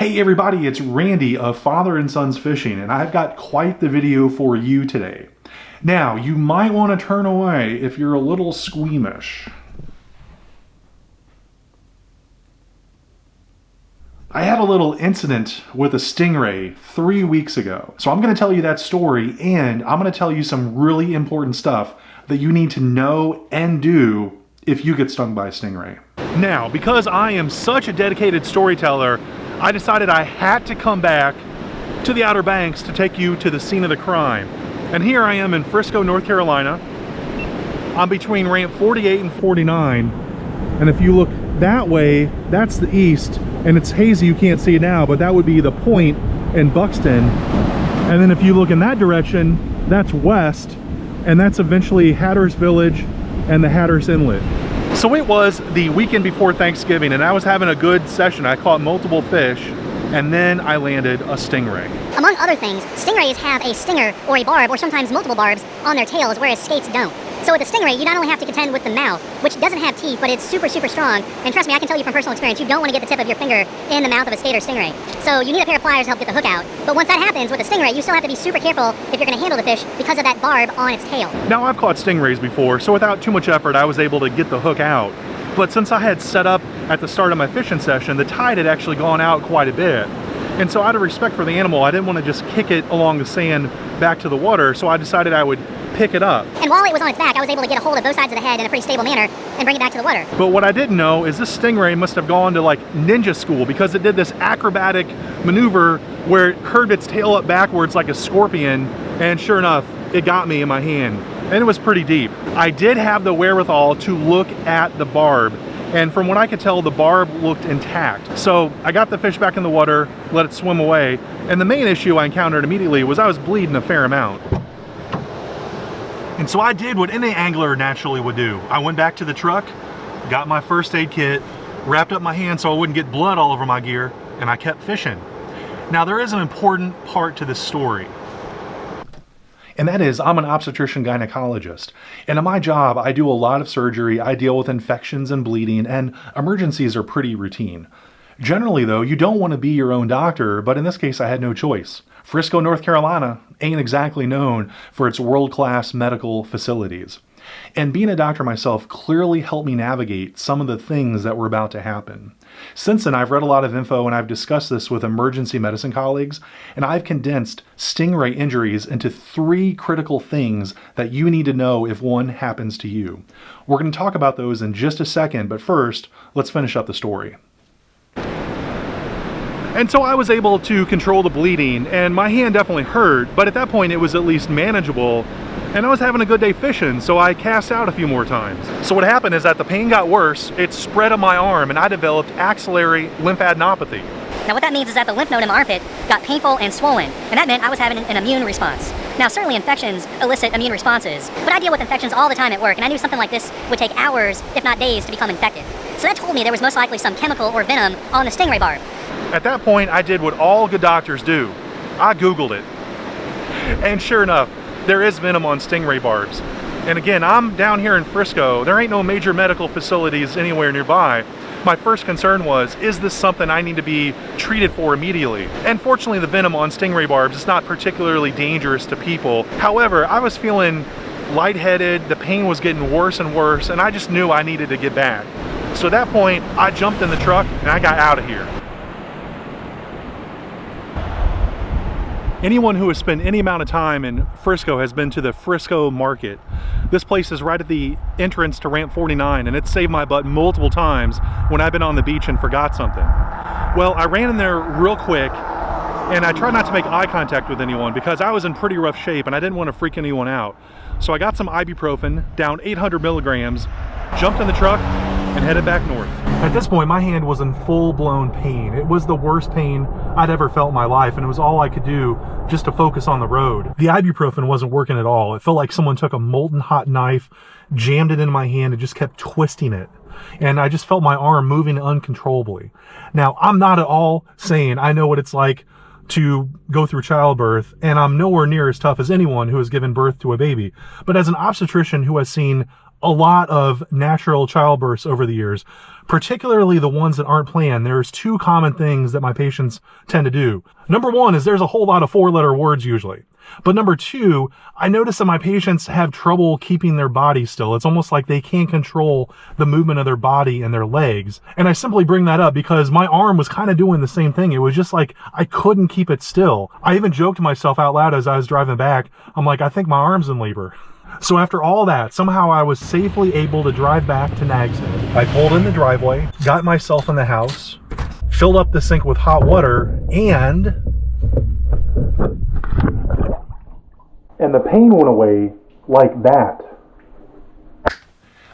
Hey everybody, it's Randy of Father and Sons Fishing, and I've got quite the video for you today. Now, you might want to turn away if you're a little squeamish. I had a little incident with a stingray 3 weeks ago. So I'm going to tell you that story, and I'm going to tell you some really important stuff that you need to know and do if you get stung by a stingray. Now, because I am such a dedicated storyteller, I decided I had to come back to the Outer Banks to take you to the scene of the crime. And here I am in Frisco, North Carolina. I'm between ramp 48 and 49. And if you look that way, that's the east. And it's hazy, you can't see it now, but that would be the Point in Buxton. And then if you look in that direction, that's west. And that's eventually Hatteras Village and the Hatteras Inlet. So it was the weekend before Thanksgiving, and I was having a good session. I caught multiple fish, and then I landed a stingray. Among other things, stingrays have a stinger or a barb, or sometimes multiple barbs, on their tails, whereas skates don't. So with a stingray, you not only have to contend with the mouth, which doesn't have teeth, but it's super, super strong. And trust me, I can tell you from personal experience, you don't want to get the tip of your finger in the mouth of a skate or stingray. So you need a pair of pliers to help get the hook out. But once that happens with a stingray, you still have to be super careful if you're going to handle the fish because of that barb on its tail. Now, I've caught stingrays before, so without too much effort, I was able to get the hook out. But since I had set up at the start of my fishing session, the tide had actually gone out quite a bit. And so out of respect for the animal, I didn't want to just kick it along the sand back to the water, so I decided I would pick it up. And while it was on its back, I was able to get a hold of both sides of the head in a pretty stable manner and bring it back to the water. But what I didn't know is this stingray must have gone to like ninja school, because it did this acrobatic maneuver where it curved its tail up backwards like a scorpion, and sure enough, it got me in my hand. And it was pretty deep. I did have the wherewithal to look at the barb, and from what I could tell, the barb looked intact. So I got the fish back in the water, let it swim away, and the main issue I encountered immediately was I was bleeding a fair amount. And so I did what any angler naturally would do. I went back to the truck, got my first aid kit, wrapped up my hand so I wouldn't get blood all over my gear, and I kept fishing. Now, there is an important part to this story. And that is, I'm an obstetrician gynecologist. And in my job, I do a lot of surgery, I deal with infections and bleeding, and emergencies are pretty routine. Generally though, you don't want to be your own doctor, but in this case I had no choice. Frisco, North Carolina ain't exactly known for its world-class medical facilities. And being a doctor myself clearly helped me navigate some of the things that were about to happen. Since then, I've read a lot of info and I've discussed this with emergency medicine colleagues, and I've condensed stingray injuries into 3 critical things that you need to know if one happens to you. We're going to talk about those in just a second, but first, let's finish up the story. And so I was able to control the bleeding, and my hand definitely hurt, but at that point it was at least manageable. And I was having a good day fishing, so I cast out a few more times. So what happened is that the pain got worse, it spread on my arm, and I developed axillary lymphadenopathy. Now what that means is that the lymph node in my armpit got painful and swollen, and that meant I was having an immune response. Now certainly infections elicit immune responses, but I deal with infections all the time at work, and I knew something like this would take hours, if not days, to become infected. So that told me there was most likely some chemical or venom on the stingray barb. At that point, I did what all good doctors do. I Googled it. And sure enough, there is venom on stingray barbs. And again, I'm down here in Frisco. There ain't no major medical facilities anywhere nearby. My first concern was, is this something I need to be treated for immediately? And fortunately, the venom on stingray barbs is not particularly dangerous to people. However, I was feeling lightheaded, the pain was getting worse and worse, and I just knew I needed to get back. So at that point, I jumped in the truck and I got out of here. Anyone who has spent any amount of time in Frisco has been to the Frisco Market. This place is right at the entrance to ramp 49, and it's saved my butt multiple times when I've been on the beach and forgot something. Well, I ran in there real quick, and I tried not to make eye contact with anyone because I was in pretty rough shape and I didn't want to freak anyone out. So I got some ibuprofen, down 800 milligrams, jumped in the truck, and headed back north. At this point, my hand was in full-blown pain. It was the worst pain I'd ever felt in my life, and it was all I could do just to focus on the road. The ibuprofen wasn't working at all. It felt like someone took a molten hot knife, jammed it in my hand, and just kept twisting it. And I just felt my arm moving uncontrollably. Now, I'm not at all saying I know what it's like to go through childbirth, and I'm nowhere near as tough as anyone who has given birth to a baby. But as an obstetrician who has seen a lot of natural childbirths over the years, particularly the ones that aren't planned. There's two common things that my patients tend to do. Number one is there's a whole lot of four-letter words usually. But number two, I notice that my patients have trouble keeping their body still. It's almost like they can't control the movement of their body and their legs. And I simply bring that up because my arm was kind of doing the same thing. It was just like I couldn't keep it still. I even joked to myself out loud as I was driving back. I'm like, I think my arm's in labor. So after all that, somehow I was safely able to drive back to Nags Head. I pulled in the driveway, got myself in the house, filled up the sink with hot water, and the pain went away like that.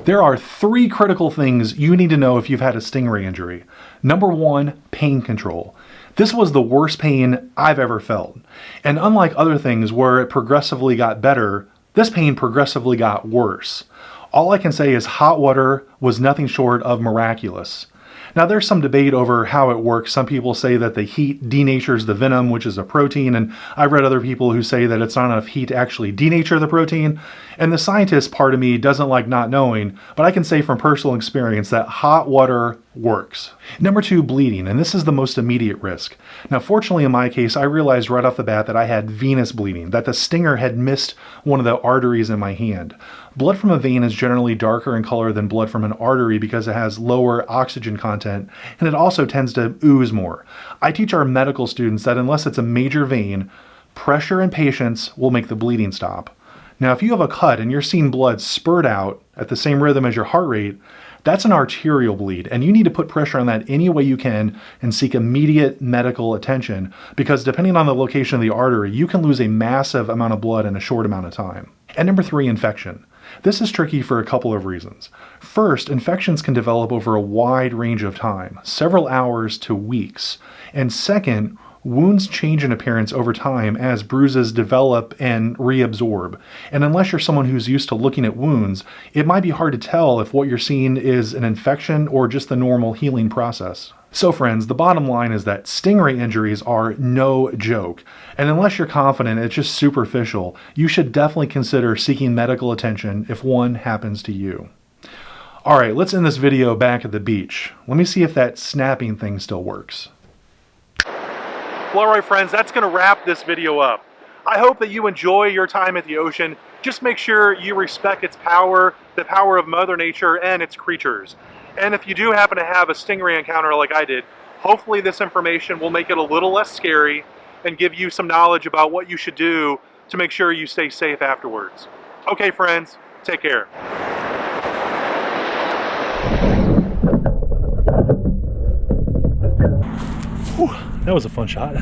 There are three critical things you need to know if you've had a stingray injury. Number one, pain control. This was the worst pain I've ever felt. And unlike other things where it progressively got better, this pain progressively got worse. All I can say is hot water was nothing short of miraculous. Now there's some debate over how it works. Some people say that the heat denatures the venom, which is a protein, and I've read other people who say that it's not enough heat to actually denature the protein. And the scientist part of me doesn't like not knowing, but I can say from personal experience that hot water works. Number two, bleeding, and this is the most immediate risk. Now fortunately in my case, I realized right off the bat that I had venous bleeding, that the stinger had missed one of the arteries in my hand. Blood from a vein is generally darker in color than blood from an artery because it has lower oxygen content, and it also tends to ooze more. I teach our medical students that unless it's a major vein, pressure and patience will make the bleeding stop. Now, if you have a cut and you're seeing blood spurt out at the same rhythm as your heart rate, that's an arterial bleed, and you need to put pressure on that any way you can and seek immediate medical attention because depending on the location of the artery, you can lose a massive amount of blood in a short amount of time. And number three, infection. This is tricky for a couple of reasons. First, infections can develop over a wide range of time, several hours to weeks. And second, wounds change in appearance over time as bruises develop and reabsorb. And unless you're someone who's used to looking at wounds, it might be hard to tell if what you're seeing is an infection or just the normal healing process. So friends, the bottom line is that stingray injuries are no joke. And unless you're confident it's just superficial, you should definitely consider seeking medical attention if one happens to you. All right, let's end this video back at the beach. Let me see if that snapping thing still works. Well, all right, friends, that's going to wrap this video up. I hope that you enjoy your time at the ocean. Just make sure you respect its power, the power of Mother Nature and its creatures. And if you do happen to have a stingray encounter like I did, hopefully this information will make it a little less scary and give you some knowledge about what you should do to make sure you stay safe afterwards. Okay, friends, take care. Whew, that was a fun shot.